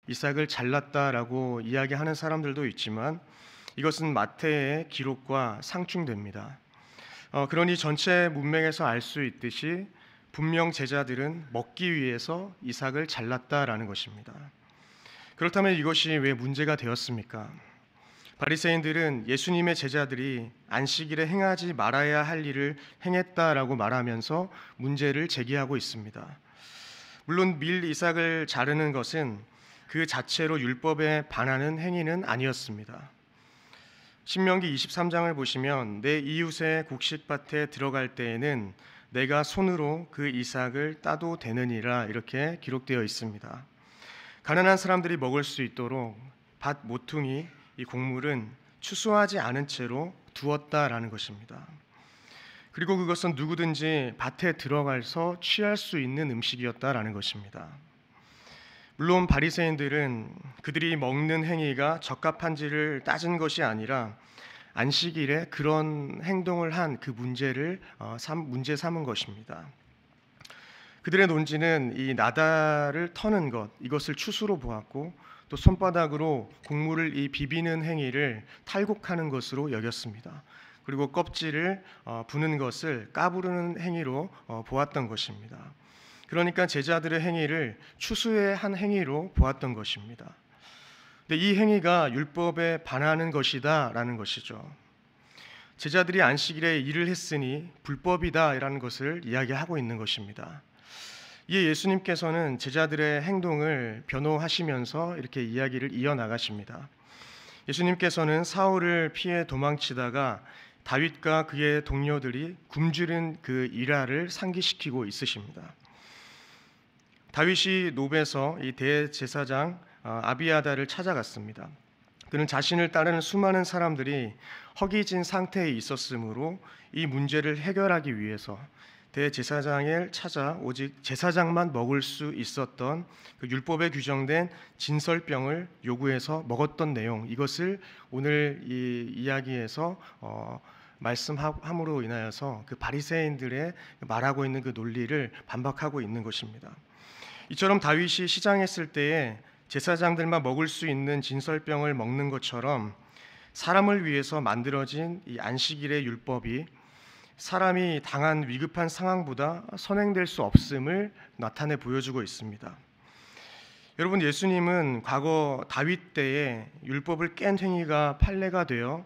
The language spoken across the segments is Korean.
이삭을 잘랐다라고 이야기하는 사람들도 있지만 이것은 마태의 기록과 상충됩니다. 그러니 전체 문맥에서 알 수 있듯이 분명 제자들은 먹기 위해서 이삭을 잘랐다라는 것입니다. 그렇다면 이것이 왜 문제가 되었습니까? 바리새인들은 예수님의 제자들이 안식일에 행하지 말아야 할 일을 행했다라고 말하면서 문제를 제기하고 있습니다. 물론 밀 이삭을 자르는 것은 그 자체로 율법에 반하는 행위는 아니었습니다. 신명기 23장을 보시면 내 이웃의 곡식밭에 들어갈 때에는 내가 손으로 그 이삭을 따도 되느니라 이렇게 기록되어 있습니다. 가난한 사람들이 먹을 수 있도록 밭 모퉁이 이 곡물은 추수하지 않은 채로 두었다라는 것입니다. 그리고 그것은 누구든지 밭에 들어가서 취할 수 있는 음식이었다라는 것입니다. 물론 바리새인들은 그들이 먹는 행위가 적합한지를 따진 것이 아니라 안식일에 그런 행동을 한 그 문제를 문제 삼은 것입니다. 그들의 논지는 이 나다를 터는 것, 이것을 추수로 보았고 또 손바닥으로 곡물을 이 비비는 행위를 탈곡하는 것으로 여겼습니다. 그리고 껍질을 부는 것을 까부르는 행위로 보았던 것입니다. 그러니까 제자들의 행위를 추수의 한 행위로 보았던 것입니다. 근데 이 행위가 율법에 반하는 것이다라는 것이죠. 제자들이 안식일에 일을 했으니 불법이다라는 것을 이야기하고 있는 것입니다. 이에 예수님께서는 제자들의 행동을 변호하시면서 이렇게 이야기를 이어나가십니다. 예수님께서는 사울을 피해 도망치다가 다윗과 그의 동료들이 굶주린 그 일화를 상기시키고 있으십니다. 다윗이 노베서 이 대제사장 아비아다를 찾아갔습니다. 그는 자신을 따르는 수많은 사람들이 허기진 상태에 있었으므로 이 문제를 해결하기 위해서 대제사장을 찾아 오직 제사장만 먹을 수 있었던 그 율법에 규정된 진설병을 요구해서 먹었던 내용, 이것을 오늘 이 이야기에서 말씀함으로 인하여서 그 바리새인들의 말하고 있는 그 논리를 반박하고 있는 것입니다. 이처럼 다윗이 시장했을 때에 제사장들만 먹을 수 있는 진설병을 먹는 것처럼 사람을 위해서 만들어진 이 안식일의 율법이 사람이 당한 위급한 상황보다 선행될 수 없음을 나타내 보여주고 있습니다. 여러분, 예수님은 과거 다윗 때에 율법을 깬 행위가 판례가 되어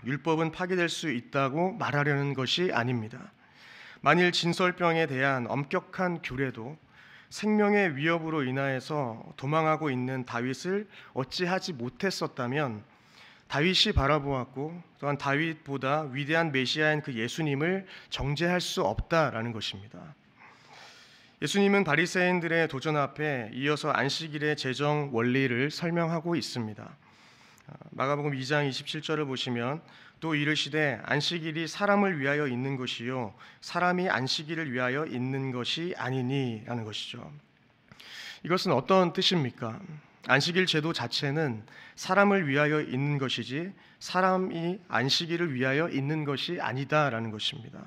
율법은 파기될 수 있다고 말하려는 것이 아닙니다. 만일 진설병에 대한 엄격한 규례도 생명의 위협으로 인하여서 도망하고 있는 다윗을 어찌하지 못했었다면 다윗이 바라보았고 또한 다윗보다 위대한 메시아인 그 예수님을 정죄할 수 없다라는 것입니다. 예수님은 바리새인들의 도전 앞에 이어서 안식일의 재정 원리를 설명하고 있습니다. 마가복음 2장 27절을 보시면 또 이르시되 안식일이 사람을 위하여 있는 것이요 사람이 안식일을 위하여 있는 것이 아니니 라는 것이죠. 이것은 어떤 뜻입니까? 안식일 제도 자체는 사람을 위하여 있는 것이지 사람이 안식일을 위하여 있는 것이 아니다라는 것입니다.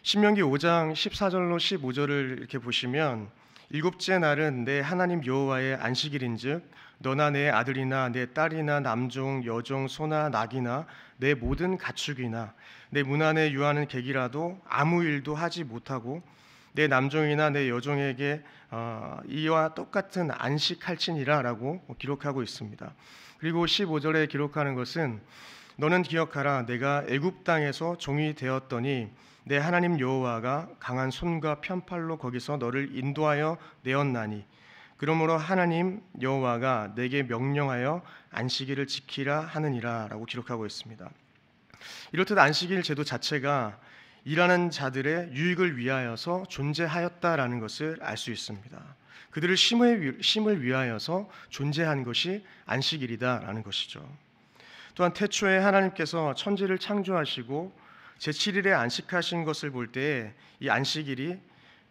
신명기 5장 14절로 15절을 이렇게 보시면 일곱째 날은 내 하나님 여호와의 안식일인즉 너나 내 아들이나 내 딸이나 남종 여종 소나 낙이나 내 모든 가축이나 내 문 안에 유하는 객이라도 아무 일도 하지 못하고 내 남종이나 내 여종에게 이와 똑같은 안식할지니라 라고 기록하고 있습니다. 그리고 15절에 기록하는 것은 너는 기억하라 내가 애굽 땅에서 종이 되었더니 내 하나님 여호와가 강한 손과 편팔로 거기서 너를 인도하여 내었나니 그러므로 하나님 여호와가 내게 명령하여 안식일을 지키라 하느니라 라고 기록하고 있습니다. 이렇듯 안식일 제도 자체가 일하는 자들의 유익을 위하여서 존재하였다라는 것을 알 수 있습니다. 그들을 심을 위하여서 존재한 것이 안식일이다라는 것이죠. 또한 태초에 하나님께서 천지를 창조하시고 제7일에 안식하신 것을 볼 때에 이 안식일이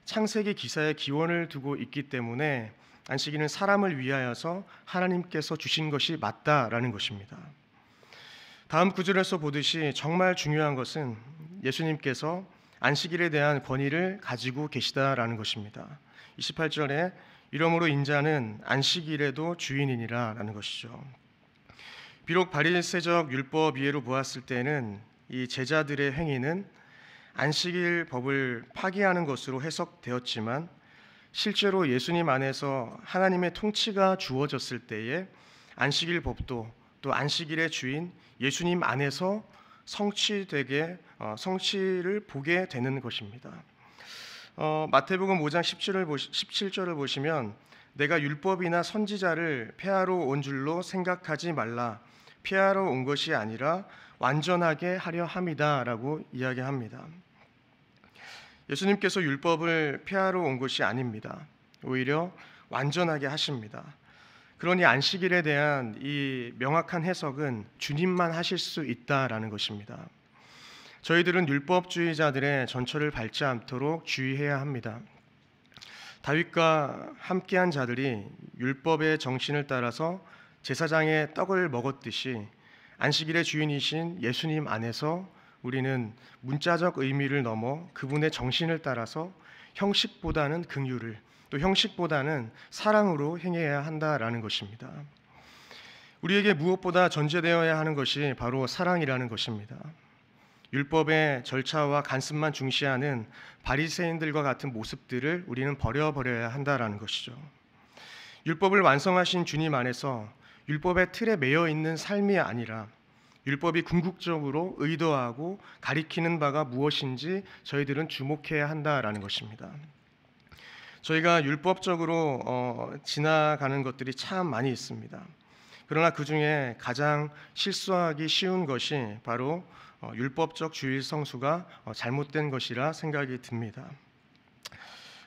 창세기 기사에 기원을 두고 있기 때문에 안식일은 사람을 위하여서 하나님께서 주신 것이 맞다라는 것입니다. 다음 구절에서 보듯이 정말 중요한 것은 예수님께서 안식일에 대한 권위를 가지고 계시다라는 것입니다. 28절에 이러므로 인자는 안식일에도 주인이니라라는 것이죠. 비록 바리새적 율법 이해로 보았을 때는 이 제자들의 행위는 안식일 법을 파기하는 것으로 해석되었지만 실제로 예수님 안에서 하나님의 통치가 주어졌을 때에 안식일 법도 또 안식일의 주인 예수님 안에서 성취를 보게 되는 것입니다. 마태복음 5장 17절을 보시면 내가 율법이나 선지자를 폐하러 온 줄로 생각하지 말라. 폐하러 온 것이 아니라 완전하게 하려 함이다라고 이야기합니다. 예수님께서 율법을 폐하러 온 것이 아닙니다. 오히려 완전하게 하십니다. 그러니 안식일에 대한 이 명확한 해석은 주님만 하실 수 있다라는 것입니다. 저희들은 율법주의자들의 전철을 밟지 않도록 주의해야 합니다. 다윗과 함께한 자들이 율법의 정신을 따라서 제사장의 떡을 먹었듯이 안식일의 주인이신 예수님 안에서 우리는 문자적 의미를 넘어 그분의 정신을 따라서 형식보다는 긍휼을 또 형식보다는 사랑으로 행해야 한다라는 것입니다. 우리에게 무엇보다 전제되어야 하는 것이 바로 사랑이라는 것입니다. 율법의 절차와 간습만 중시하는 바리새인들과 같은 모습들을 우리는 버려야 한다라는 것이죠. 율법을 완성하신 주님 안에서 율법의 틀에 매여 있는 삶이 아니라 율법이 궁극적으로 의도하고 가리키는 바가 무엇인지 저희들은 주목해야 한다라는 것입니다. 저희가 율법적으로 지나가는 것들이 참 많이 있습니다. 그러나 그 중에 가장 실수하기 쉬운 것이 바로 율법적 주일 성수가 잘못된 것이라 생각이 듭니다.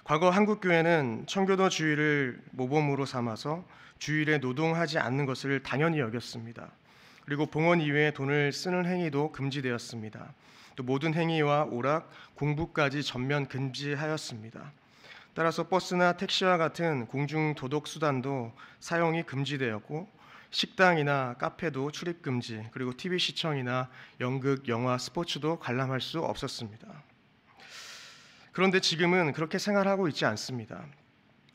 과거 한국교회는 청교도 주일을 모범으로 삼아서 주일에 노동하지 않는 것을 당연히 여겼습니다. 그리고 봉헌 이외에 돈을 쓰는 행위도 금지되었습니다. 또 모든 행위와 오락, 공부까지 전면 금지하였습니다. 따라서 버스나 택시와 같은 공중 도덕 수단도 사용이 금지되었고 식당이나 카페도 출입 금지, 그리고 TV 시청이나 연극, 영화, 스포츠도 관람할 수 없었습니다. 그런데 지금은 그렇게 생활하고 있지 않습니다.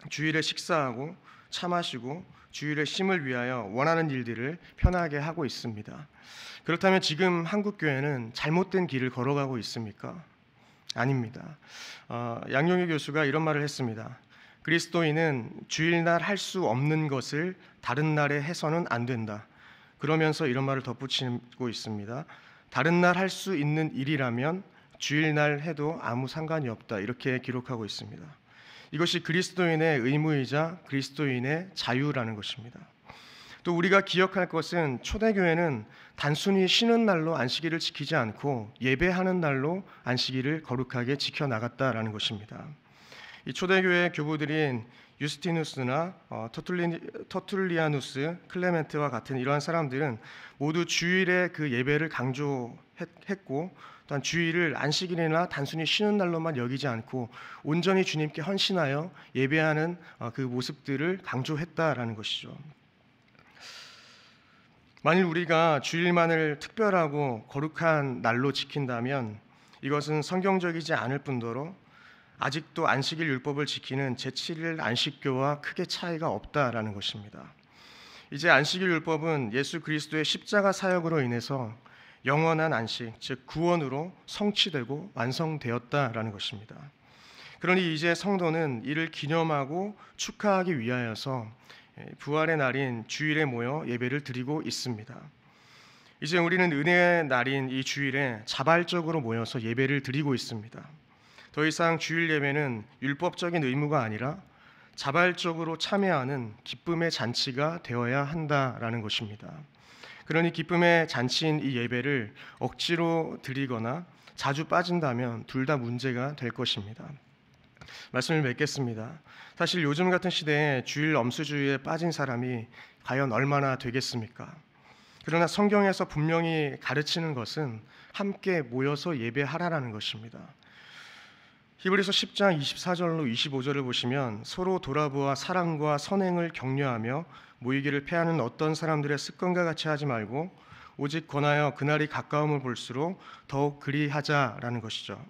주일에 식사하고 차 마시고 주일의 쉼을 위하여 원하는 일들을 편하게 하고 있습니다. 그렇다면 지금 한국교회는 잘못된 길을 걸어가고 있습니까? 아닙니다. 양용희 교수가 이런 말을 했습니다. 그리스도인은 주일날 할 수 없는 것을 다른 날에 해서는 안 된다. 그러면서 이런 말을 덧붙이고 있습니다. 다른 날 할 수 있는 일이라면 주일날 해도 아무 상관이 없다. 이렇게 기록하고 있습니다. 이것이 그리스도인의 의무이자 그리스도인의 자유라는 것입니다. 또 우리가 기억할 것은 초대교회는 단순히 쉬는 날로 안식일을 지키지 않고 예배하는 날로 안식일을 거룩하게 지켜나갔다라는 것입니다. 이 초대교회 교부들인 유스티누스나 터툴리아누스, 클레멘트와 같은 이러한 사람들은 모두 주일에 그 예배를 강조했고 또한 주일을 안식일이나 단순히 쉬는 날로만 여기지 않고 온전히 주님께 헌신하여 예배하는 그 모습들을 강조했다라는 것이죠. 만일 우리가 주일만을 특별하고 거룩한 날로 지킨다면 이것은 성경적이지 않을 뿐더러 아직도 안식일 율법을 지키는 제7일 안식교와 크게 차이가 없다라는 것입니다. 이제 안식일 율법은 예수 그리스도의 십자가 사역으로 인해서 영원한 안식, 즉 구원으로 성취되고 완성되었다라는 것입니다. 그러니 이제 성도는 이를 기념하고 축하하기 위하여서 부활의 날인 주일에 모여 예배를 드리고 있습니다. 이제 우리는 은혜의 날인 이 주일에 자발적으로 모여서 예배를 드리고 있습니다. 더 이상 주일 예배는 율법적인 의무가 아니라 자발적으로 참여하는 기쁨의 잔치가 되어야 한다라는 것입니다. 그러니 기쁨의 잔치인 이 예배를 억지로 드리거나 자주 빠진다면 둘 다 문제가 될 것입니다. 말씀을 맺겠습니다. 사실 요즘 같은 시대에 주일 엄수주의에 빠진 사람이 과연 얼마나 되겠습니까? 그러나 성경에서 분명히 가르치는 것은 함께 모여서 예배하라라는 것입니다. 히브리서 10장 24절로 25절을 보시면 서로 돌아보아 사랑과 선행을 격려하며 모이기를 패하는 어떤 사람들의 습관과 같이 하지 말고 오직 권하여 그날이 가까움을 볼수록 더욱 그리하자라는 것이죠.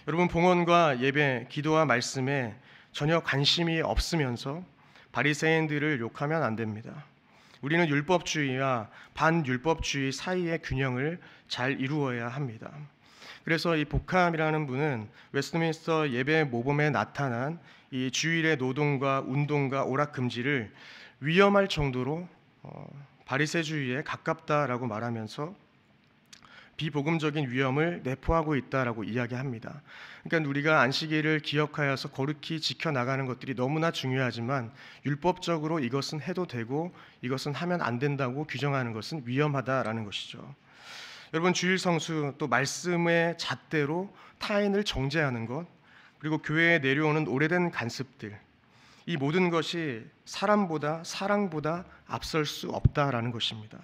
여러분 봉헌과 예배, 기도와 말씀에 전혀 관심이 없으면서 바리새인들을 욕하면 안 됩니다. 우리는 율법주의와 반율법주의 사이의 균형을 잘 이루어야 합니다. 그래서 이 복함이라는 분은 웨스트민스터 예배 모범에 나타난 이 주일의 노동과 운동과 오락 금지를 위험할 정도로 바리새주의에 가깝다라고 말하면서 비복음적인 위험을 내포하고 있다라고 이야기합니다. 그러니까 우리가 안식일을 기억하여서 거룩히 지켜나가는 것들이 너무나 중요하지만 율법적으로 이것은 해도 되고 이것은 하면 안 된다고 규정하는 것은 위험하다라는 것이죠. 여러분, 주일 성수 또 말씀의 잣대로 타인을 정죄하는 것, 그리고 교회에 내려오는 오래된 간습들, 이 모든 것이 사람보다 사랑보다 앞설 수 없다라는 것입니다.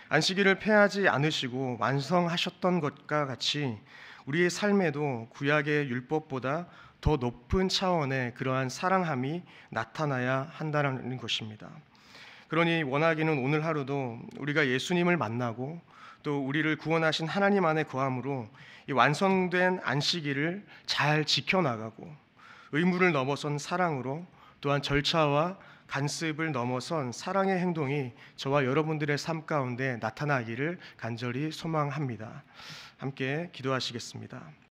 안식일을 폐하지 않으시고 완성하셨던 것과 같이 우리의 삶에도 구약의 율법보다 더 높은 차원의 그러한 사랑함이 나타나야 한다는 것입니다. 그러니 원하기는 오늘 하루도 우리가 예수님을 만나고 또 우리를 구원하신 하나님 안에 거함으로 이 완성된 안식일을 잘 지켜나가고 의무를 넘어선 사랑으로 또한 절차와 간습을 넘어선 사랑의 행동이 저와 여러분들의 삶 가운데 나타나기를 간절히 소망합니다. 함께 기도하시겠습니다.